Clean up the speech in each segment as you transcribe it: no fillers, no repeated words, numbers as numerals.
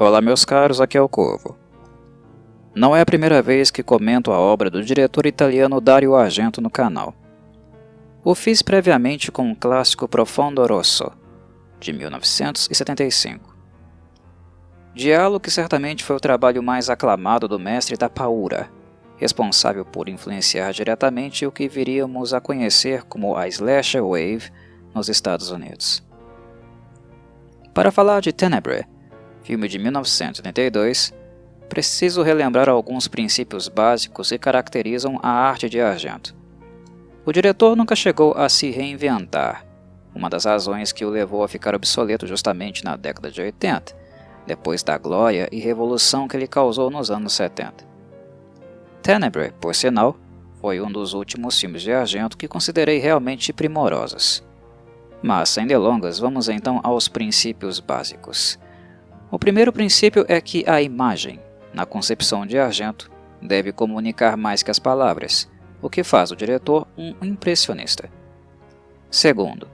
Olá meus caros, aqui é o Corvo. Não é a primeira vez que comento a obra do diretor italiano Dario Argento no canal. O fiz previamente com o clássico Profondo Rosso, de 1975. Diálogo que certamente foi o trabalho mais aclamado do mestre da Paura, responsável por influenciar diretamente o que viríamos a conhecer como a Slasher Wave nos Estados Unidos. Para falar de Tenebrae, filme de 1982, preciso relembrar alguns princípios básicos que caracterizam a arte de Argento. O diretor nunca chegou a se reinventar, uma das razões que o levou a ficar obsoleto justamente na década de 80, depois da glória e revolução que ele causou nos anos 70. Tenebrae, por sinal, foi um dos últimos filmes de Argento que considerei realmente primorosos. Mas, sem delongas, vamos então aos princípios básicos. O primeiro princípio é que a imagem, na concepção de Argento, deve comunicar mais que as palavras, o que faz o diretor um impressionista. Segundo,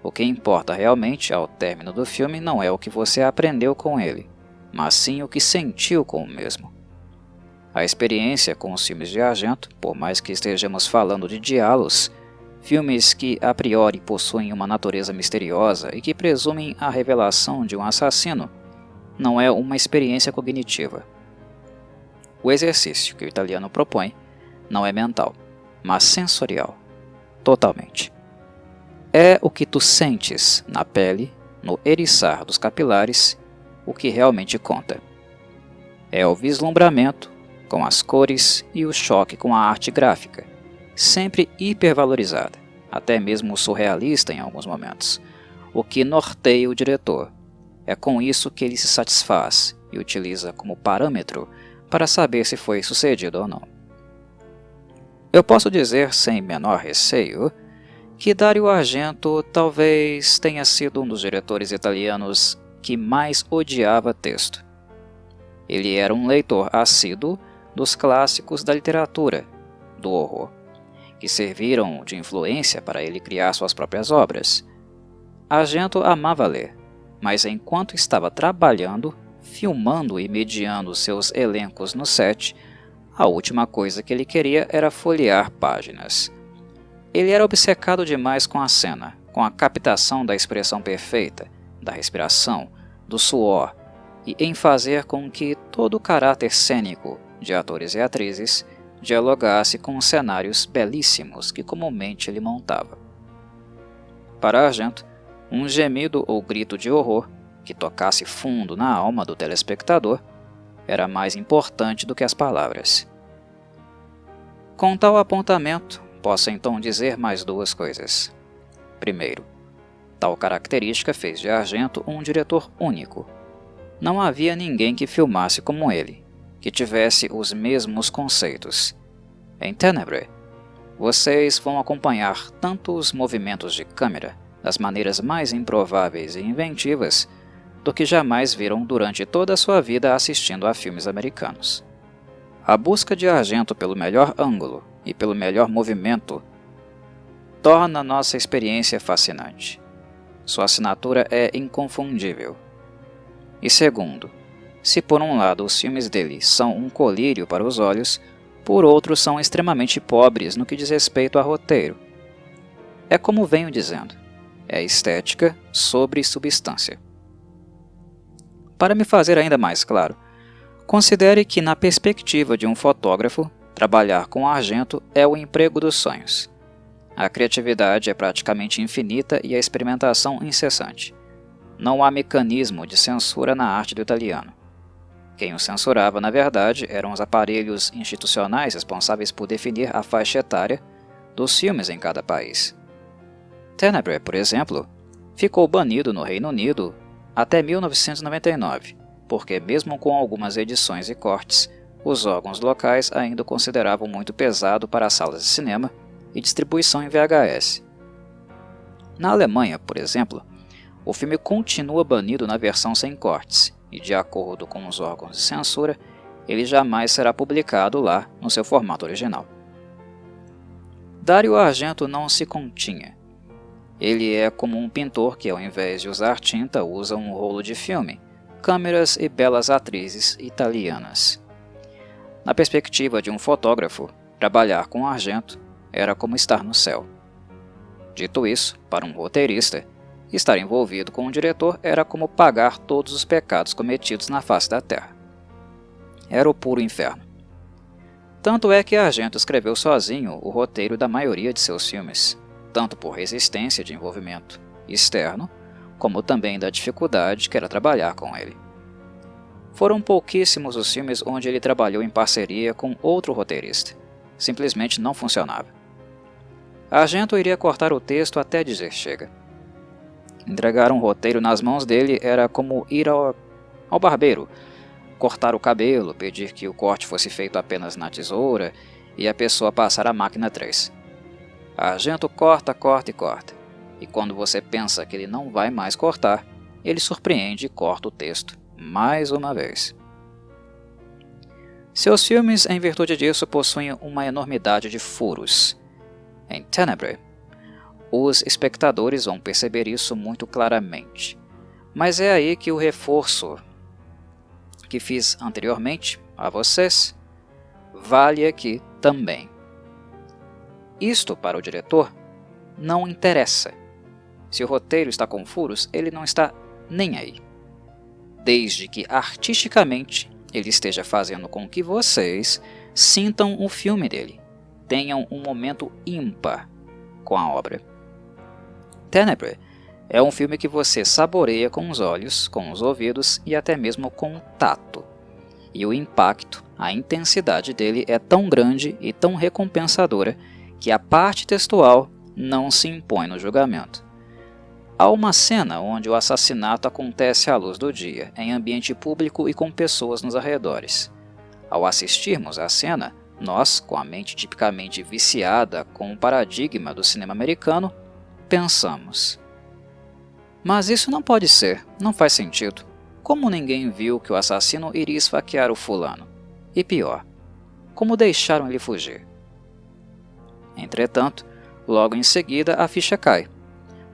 o que importa realmente ao término do filme não é o que você aprendeu com ele, mas sim o que sentiu com o mesmo. A experiência com os filmes de Argento, por mais que estejamos falando de diálogos, filmes que a priori possuem uma natureza misteriosa e que presumem a revelação de um assassino, não é uma experiência cognitiva. O exercício que o italiano propõe não é mental, mas sensorial, totalmente. É o que tu sentes na pele, no eriçar dos capilares, o que realmente conta. É o vislumbramento com as cores e o choque com a arte gráfica, sempre hipervalorizada, até mesmo surrealista em alguns momentos, o que norteia o diretor. É com isso que ele se satisfaz e utiliza como parâmetro para saber se foi sucedido ou não. Eu posso dizer sem menor receio que Dario Argento talvez tenha sido um dos diretores italianos que mais odiava texto. Ele era um leitor assíduo dos clássicos da literatura, do horror, que serviram de influência para ele criar suas próprias obras. Argento amava ler, mas enquanto estava trabalhando, filmando e mediando seus elencos no set, a última coisa que ele queria era folhear páginas. Ele era obcecado demais com a cena, com a captação da expressão perfeita, da respiração, do suor, e em fazer com que todo o caráter cênico de atores e atrizes dialogasse com os cenários belíssimos que comumente ele montava. Para Argento, um gemido ou grito de horror que tocasse fundo na alma do telespectador era mais importante do que as palavras. Com tal apontamento, posso então dizer mais duas coisas. Primeiro, tal característica fez de Argento um diretor único. Não havia ninguém que filmasse como ele, que tivesse os mesmos conceitos. Em Tenebrae, vocês vão acompanhar tanto os movimentos de câmera, das maneiras mais improváveis e inventivas, do que jamais viram durante toda a sua vida assistindo a filmes americanos. A busca de Argento pelo melhor ângulo e pelo melhor movimento torna nossa experiência fascinante. Sua assinatura é inconfundível. E segundo, se por um lado os filmes dele são um colírio para os olhos, por outro são extremamente pobres no que diz respeito a roteiro. É como venho dizendo, é estética sobre substância. Para me fazer ainda mais claro, considere que na perspectiva de um fotógrafo, trabalhar com Argento é o emprego dos sonhos. A criatividade é praticamente infinita e a experimentação incessante. Não há mecanismo de censura na arte do italiano. Quem o censurava, na verdade, eram os aparelhos institucionais responsáveis por definir a faixa etária dos filmes em cada país. Tenebrae, por exemplo, ficou banido no Reino Unido até 1999, porque mesmo com algumas edições e cortes, os órgãos locais ainda o consideravam muito pesado para as salas de cinema e distribuição em VHS. Na Alemanha, por exemplo, o filme continua banido na versão sem cortes, e de acordo com os órgãos de censura, ele jamais será publicado lá no seu formato original. Dario Argento não se continha. Ele é como um pintor que, ao invés de usar tinta, usa um rolo de filme, câmeras e belas atrizes italianas. Na perspectiva de um fotógrafo, trabalhar com Argento era como estar no céu. Dito isso, para um roteirista, estar envolvido com um diretor era como pagar todos os pecados cometidos na face da Terra. Era o puro inferno. Tanto é que Argento escreveu sozinho o roteiro da maioria de seus filmes, tanto por resistência de envolvimento externo, como também da dificuldade que era trabalhar com ele. Foram pouquíssimos os filmes onde ele trabalhou em parceria com outro roteirista. Simplesmente não funcionava. Argento iria cortar o texto até dizer chega. Entregar um roteiro nas mãos dele era como ir ao barbeiro, cortar o cabelo, pedir que o corte fosse feito apenas na tesoura e a pessoa passar a máquina 3. Argento corta, corta e corta. E quando você pensa que ele não vai mais cortar, ele surpreende e corta o texto mais uma vez. Seus filmes, em virtude disso, possuem uma enormidade de furos. Em Tenebrae, os espectadores vão perceber isso muito claramente, mas é aí que o reforço que fiz anteriormente a vocês vale aqui também. Isto, para o diretor, não interessa. Se o roteiro está com furos, ele não está nem aí. Desde que artisticamente ele esteja fazendo com que vocês sintam o filme dele, tenham um momento ímpar com a obra. Tenebrae é um filme que você saboreia com os olhos, com os ouvidos e até mesmo com o tato. E o impacto, a intensidade dele é tão grande e tão recompensadora que a parte textual não se impõe no julgamento. Há uma cena onde o assassinato acontece à luz do dia, em ambiente público e com pessoas nos arredores. Ao assistirmos à cena, nós, com a mente tipicamente viciada com o paradigma do cinema americano, pensamos: mas isso não pode ser, não faz sentido. Como ninguém viu que o assassino iria esfaquear o fulano? E pior, como deixaram ele fugir? Entretanto, logo em seguida a ficha cai.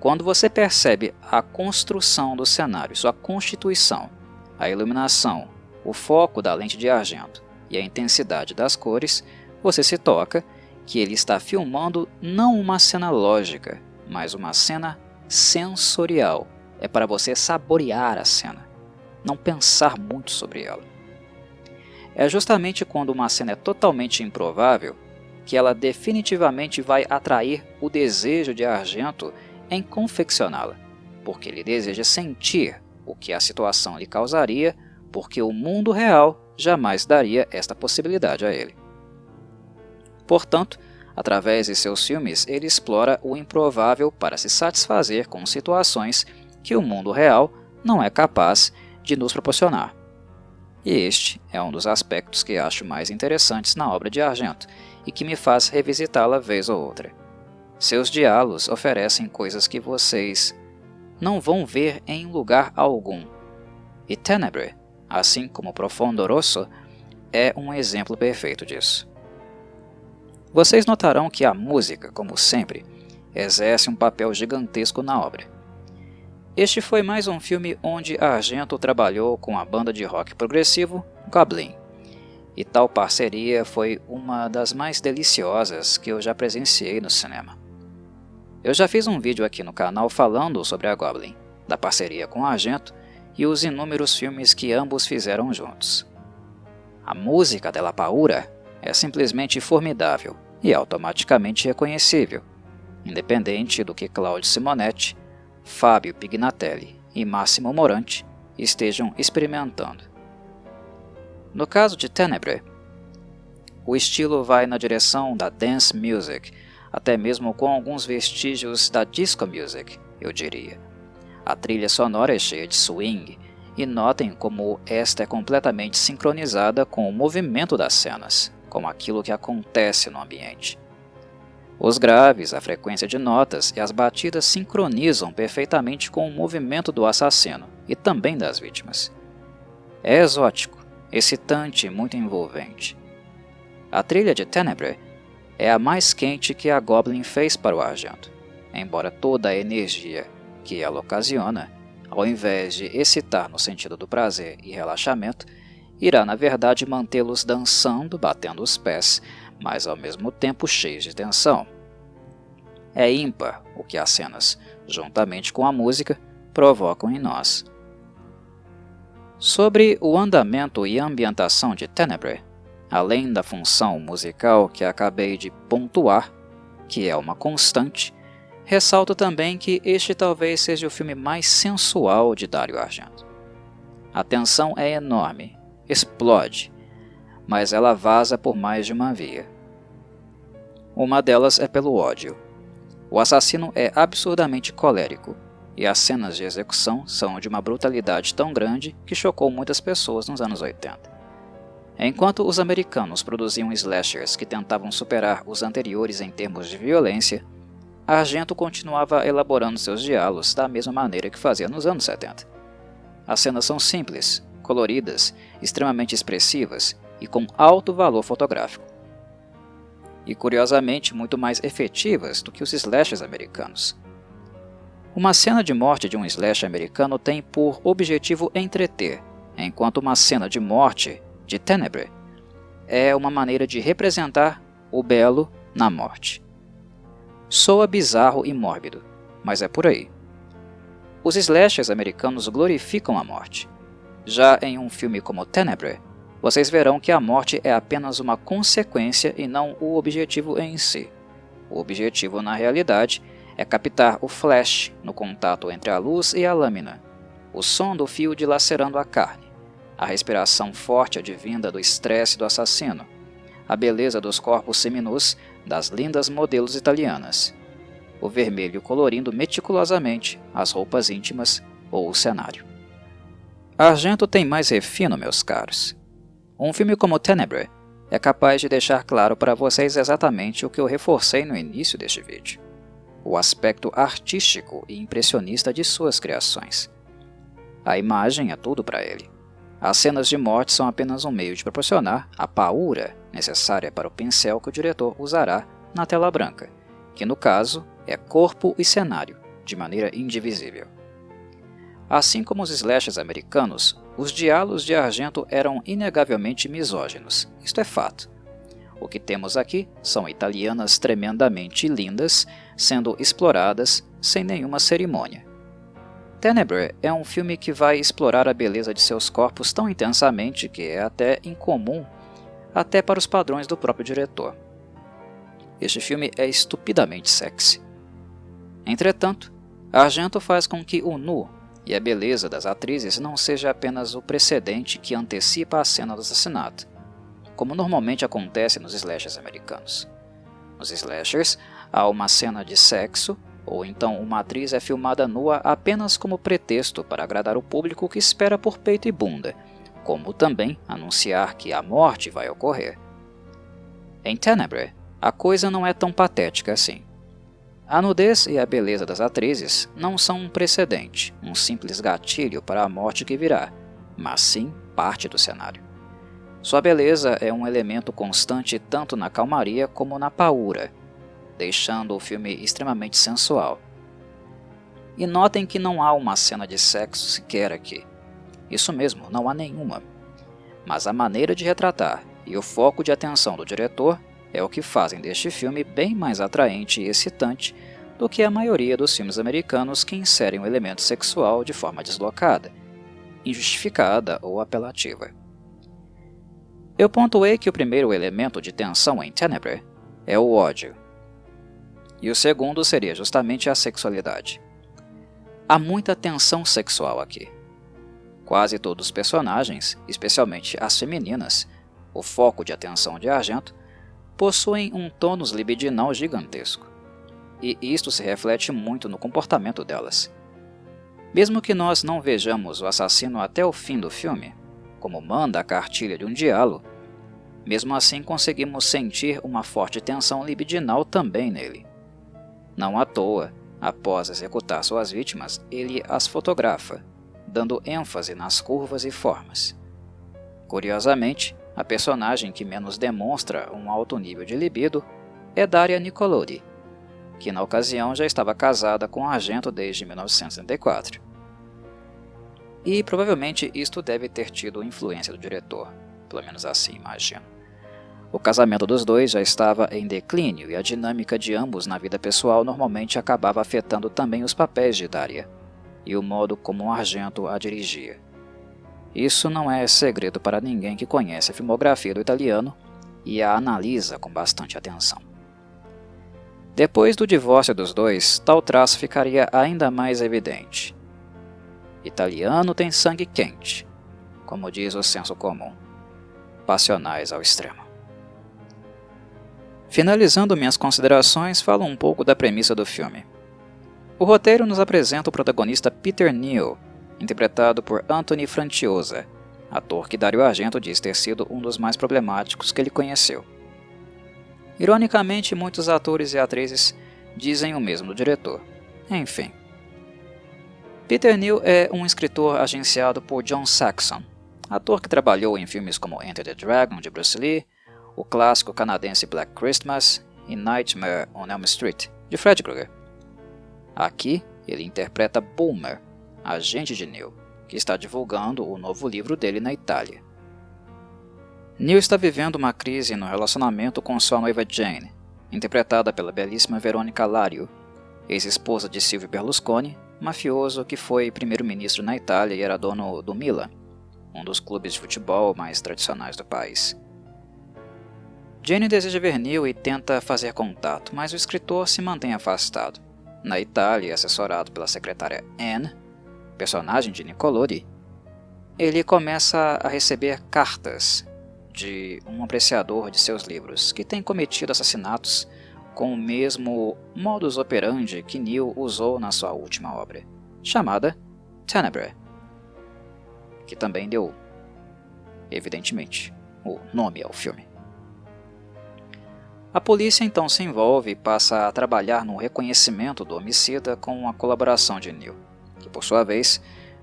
Quando você percebe a construção do cenário, sua constituição, a iluminação, o foco da lente de Argento e a intensidade das cores, você se toca que ele está filmando não uma cena lógica, mas uma cena sensorial. É para você saborear a cena, não pensar muito sobre ela. É justamente quando uma cena é totalmente improvável que ela definitivamente vai atrair o desejo de Argento em confeccioná-la, porque ele deseja sentir o que a situação lhe causaria, porque o mundo real jamais daria esta possibilidade a ele. Portanto, através de seus filmes, ele explora o improvável para se satisfazer com situações que o mundo real não é capaz de nos proporcionar. E este é um dos aspectos que acho mais interessantes na obra de Argento e que me faz revisitá-la vez ou outra. Seus diálogos oferecem coisas que vocês não vão ver em lugar algum. E Tenebrae, assim como Profondo Rosso, é um exemplo perfeito disso. Vocês notarão que a música, como sempre, exerce um papel gigantesco na obra. Este foi mais um filme onde Argento trabalhou com a banda de rock progressivo Goblin, e tal parceria foi uma das mais deliciosas que eu já presenciei no cinema. Eu já fiz um vídeo aqui no canal falando sobre a Goblin, da parceria com Argento e os inúmeros filmes que ambos fizeram juntos. A música della Paura é simplesmente formidável e automaticamente reconhecível, independente do que Claudio Simonetti, Fábio Pignatelli e Massimo Moranti estejam experimentando. No caso de Tenebrae, o estilo vai na direção da dance music, até mesmo com alguns vestígios da disco music, eu diria. A trilha sonora é cheia de swing, e notem como esta é completamente sincronizada com o movimento das cenas, com aquilo que acontece no ambiente. Os graves, a frequência de notas e as batidas sincronizam perfeitamente com o movimento do assassino e também das vítimas. É exótico, excitante e muito envolvente. A trilha de Tenebrae é a mais quente que a Goblin fez para o Argento, embora toda a energia que ela ocasiona ao invés de excitar no sentido do prazer e relaxamento, irá na verdade mantê-los dançando, batendo os pés, mas ao mesmo tempo cheios de tensão. É ímpar o que as cenas, juntamente com a música, provocam em nós. Sobre o andamento e ambientação de Tenebrae, além da função musical que acabei de pontuar, que é uma constante, ressalto também que este talvez seja o filme mais sensual de Dario Argento. A tensão é enorme, explode, mas ela vaza por mais de uma via. Uma delas é pelo ódio. O assassino é absurdamente colérico, e as cenas de execução são de uma brutalidade tão grande que chocou muitas pessoas nos anos 80. Enquanto os americanos produziam slashers que tentavam superar os anteriores em termos de violência, Argento continuava elaborando seus diálogos da mesma maneira que fazia nos anos 70. As cenas são simples, coloridas, extremamente expressivas e com alto valor fotográfico. E curiosamente muito mais efetivas do que os slashers americanos. Uma cena de morte de um slasher americano tem por objetivo entreter, enquanto uma cena de morte de Tenebrae é uma maneira de representar o belo na morte. Soa bizarro e mórbido, mas é por aí. Os slashers americanos glorificam a morte. Já em um filme como Tenebrae, vocês verão que a morte é apenas uma consequência e não o objetivo em si. O objetivo, na realidade, é captar o flash no contato entre a luz e a lâmina, o som do fio dilacerando a carne, a respiração forte advinda do estresse do assassino, a beleza dos corpos seminus das lindas modelos italianas, o vermelho colorindo meticulosamente as roupas íntimas ou o cenário. Argento tem mais refino, meus caros. Um filme como Tenebrae é capaz de deixar claro para vocês exatamente o que eu reforcei no início deste vídeo: o aspecto artístico e impressionista de suas criações. A imagem é tudo para ele. As cenas de morte são apenas um meio de proporcionar a paura necessária para o pincel que o diretor usará na tela branca, que no caso é corpo e cenário, de maneira indivisível. Assim como os slashers americanos, os diálogos de Argento eram inegavelmente misóginos, isto é fato. O que temos aqui são italianas tremendamente lindas sendo exploradas sem nenhuma cerimônia. Tenebrae é um filme que vai explorar a beleza de seus corpos tão intensamente que é até incomum, até para os padrões do próprio diretor. Este filme é estupidamente sexy. Entretanto, Argento faz com que o nu e a beleza das atrizes não seja apenas o precedente que antecipa a cena do assassinato, como normalmente acontece nos slashers americanos. Nos slashers, há uma cena de sexo, ou então uma atriz é filmada nua apenas como pretexto para agradar o público que espera por peito e bunda, como também anunciar que a morte vai ocorrer. Em Tenebrae, a coisa não é tão patética assim. A nudez e a beleza das atrizes não são um precedente, um simples gatilho para a morte que virá, mas sim parte do cenário. Sua beleza é um elemento constante tanto na calmaria como na paura, deixando o filme extremamente sensual. E notem que não há uma cena de sexo sequer aqui. Isso mesmo, não há nenhuma. Mas a maneira de retratar e o foco de atenção do diretor é o que fazem deste filme bem mais atraente e excitante do que a maioria dos filmes americanos que inserem o elemento sexual de forma deslocada, injustificada ou apelativa. Eu pontuei que o primeiro elemento de tensão em Tenebrae é o ódio, e o segundo seria justamente a sexualidade. Há muita tensão sexual aqui. Quase todos os personagens, especialmente as femininas, o foco de atenção de Argento, possuem um tônus libidinal gigantesco, e isto se reflete muito no comportamento delas. Mesmo que nós não vejamos o assassino até o fim do filme, como manda a cartilha de um diálogo, mesmo assim conseguimos sentir uma forte tensão libidinal também nele. Não à toa, após executar suas vítimas, ele as fotografa, dando ênfase nas curvas e formas. Curiosamente, a personagem que menos demonstra um alto nível de libido é Daria Nicolodi, que na ocasião já estava casada com Argento desde 1964. E provavelmente isto deve ter tido influência do diretor, pelo menos assim imagino. O casamento dos dois já estava em declínio e a dinâmica de ambos na vida pessoal normalmente acabava afetando também os papéis de Daria e o modo como o Argento a dirigia. Isso não é segredo para ninguém que conhece a filmografia do italiano e a analisa com bastante atenção. Depois do divórcio dos dois, tal traço ficaria ainda mais evidente. Italiano tem sangue quente, como diz o senso comum, passionais ao extremo. Finalizando minhas considerações, falo um pouco da premissa do filme. O roteiro nos apresenta o protagonista Peter Neal, interpretado por Anthony Franciosa, ator que Dario Argento diz ter sido um dos mais problemáticos que ele conheceu. Ironicamente, muitos atores e atrizes dizem o mesmo do diretor. Enfim. Peter Neal é um escritor agenciado por John Saxon, ator que trabalhou em filmes como Enter the Dragon, de Bruce Lee, o clássico canadense Black Christmas e Nightmare on Elm Street, de Fred Krueger. Aqui, ele interpreta Bulmer, agente de Neal, que está divulgando o novo livro dele na Itália. Neal está vivendo uma crise no relacionamento com sua noiva Jane, interpretada pela belíssima Veronica Lario, ex-esposa de Silvio Berlusconi, mafioso que foi primeiro-ministro na Itália e era dono do Milan, um dos clubes de futebol mais tradicionais do país. Jane deseja ver Neal e tenta fazer contato, mas o escritor se mantém afastado. Na Itália, assessorado pela secretária Anne, personagem de Nicolodi, ele começa a receber cartas de um apreciador de seus livros, que tem cometido assassinatos com o mesmo modus operandi que Neal usou na sua última obra, chamada Tenebrae, que também deu, evidentemente, o nome ao filme. A polícia então se envolve e passa a trabalhar no reconhecimento do homicida com a colaboração de Neal, que por sua vez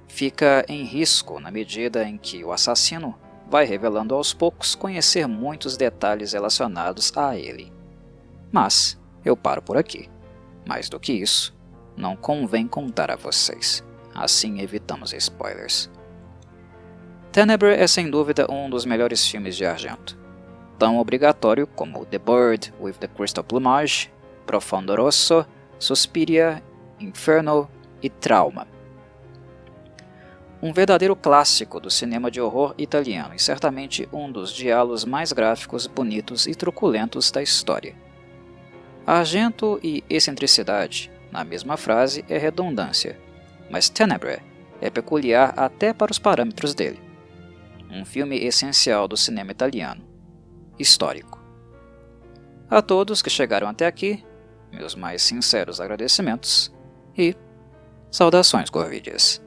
fica em risco na medida em que o assassino vai revelando aos poucos conhecer muitos detalhes relacionados a ele. Mas eu paro por aqui. Mais do que isso, não convém contar a vocês, assim evitamos spoilers. Tenebrae é sem dúvida um dos melhores filmes de Argento, tão obrigatório como The Bird with the Crystal Plumage, Profondo Rosso, Suspiria, Inferno e Trauma. Um verdadeiro clássico do cinema de horror italiano e certamente um dos diálogos mais gráficos, bonitos e truculentos da história. Argento e excentricidade, na mesma frase, é redundância, mas Tenebrae é peculiar até para os parâmetros dele. Um filme essencial do cinema italiano, histórico. A todos que chegaram até aqui, meus mais sinceros agradecimentos e saudações corvídeas.